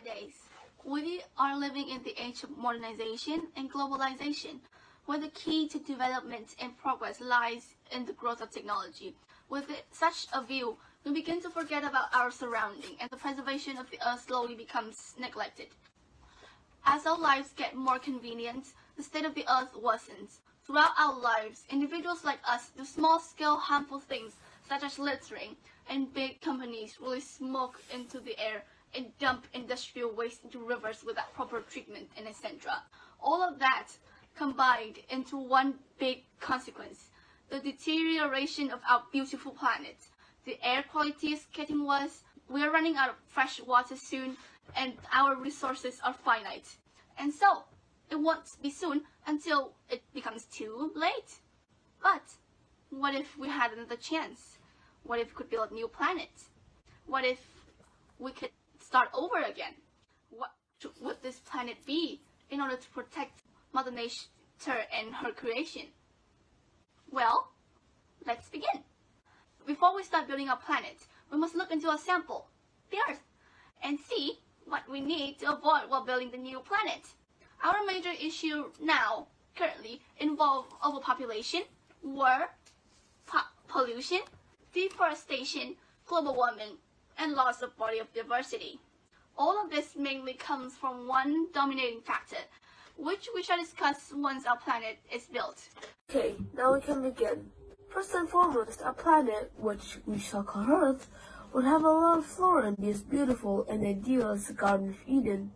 Nowadays, we are living in the age of modernization and globalization, where the key to development and progress lies in the growth of technology. With such a view, we begin to forget about our surrounding, and the preservation of the earth slowly becomes neglected. As our lives get more convenient, the state of the earth worsens. Throughout our lives, individuals like us do small-scale harmful things such as littering, and big companies release smoke into the air and dump industrial waste into rivers without proper treatment, and etc. All of that combined into one big consequence: the deterioration of our beautiful planet. The air quality is getting worse, we are running out of fresh water soon, and our resources are finite. And so, it won't be soon until it becomes too late. But what if we had another chance? What if we could build a new planet? What if we could start over again? What would this planet be in order to protect Mother Nature and her creation? Well, let's begin. Before we start building our planet, we must look into our sample, the Earth, and see what we need to avoid while building the new planet. Our major issue now, currently, involve overpopulation, war, pollution, deforestation, global warming, and loss of biodiversity. All of this mainly comes from one dominating factor, which we shall discuss once our planet is built. Okay, now we can begin. First and foremost, our planet, which we shall call Earth, would have a lot of flora and be as beautiful and ideal as the Garden of Eden.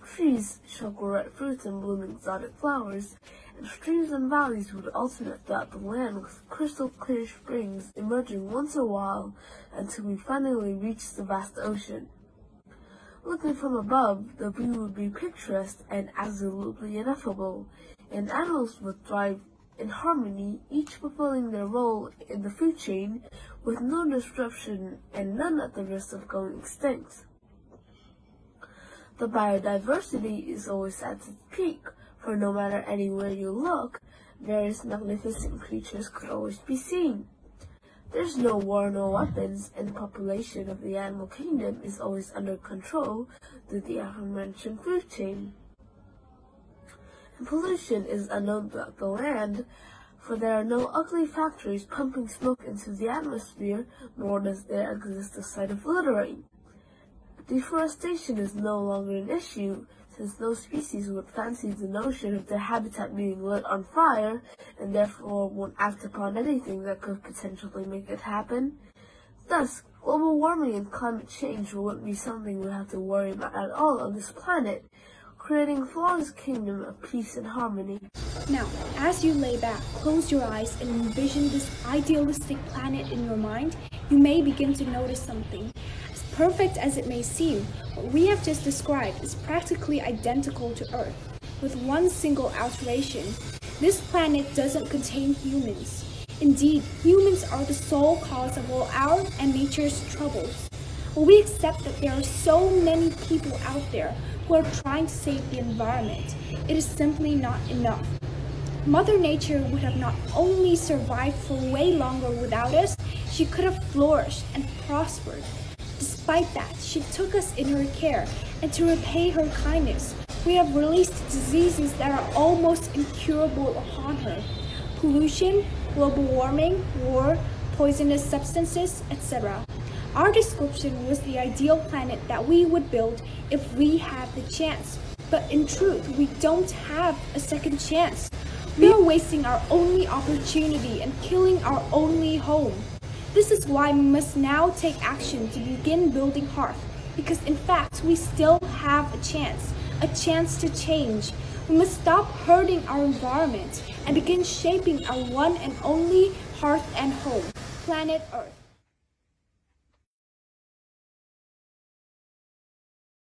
Trees shall grow ripe fruits and bloom exotic flowers, and streams and valleys would alternate throughout the land with crystal clear springs emerging once in a while until we finally reach the vast ocean. Looking from above, the view would be picturesque and absolutely ineffable, and animals would thrive in harmony, each fulfilling their role in the food chain with no disruption and none at the risk of going extinct. The biodiversity is always at its peak, for no matter anywhere you look, various magnificent creatures could always be seen. There's no war, no weapons, and the population of the animal kingdom is always under control through the aforementioned food chain. And pollution is unknown throughout the land, for there are no ugly factories pumping smoke into the atmosphere, nor does there exist a sight of littering. Deforestation is no longer an issue, since no species would fancy the notion of their habitat being lit on fire, and therefore won't act upon anything that could potentially make it happen. Thus, global warming and climate change wouldn't be something we have to worry about at all on this planet, creating a flawless kingdom of peace and harmony. Now, as you lay back, close your eyes, and envision this idealistic planet in your mind, you may begin to notice something. As perfect as it may seem, what we have just described is practically identical to Earth, with one single alteration. This planet doesn't contain humans. Indeed, humans are the sole cause of all our and nature's troubles. But we accept that there are so many people out there who are trying to save the environment. It is simply not enough. Mother Nature would have not only survived for way longer without us, she could have flourished and prospered. Despite that, she took us in her care, and to repay her kindness, we have released diseases that are almost incurable upon her. Pollution, global warming, war, poisonous substances, etc. Our description was the ideal planet that we would build if we had the chance. But in truth, we don't have a second chance. We are wasting our only opportunity and killing our only home. This is why we must now take action to begin building Hearth, because in fact, we still have a chance to change. We must stop hurting our environment and begin shaping our one and only hearth and home, planet Earth.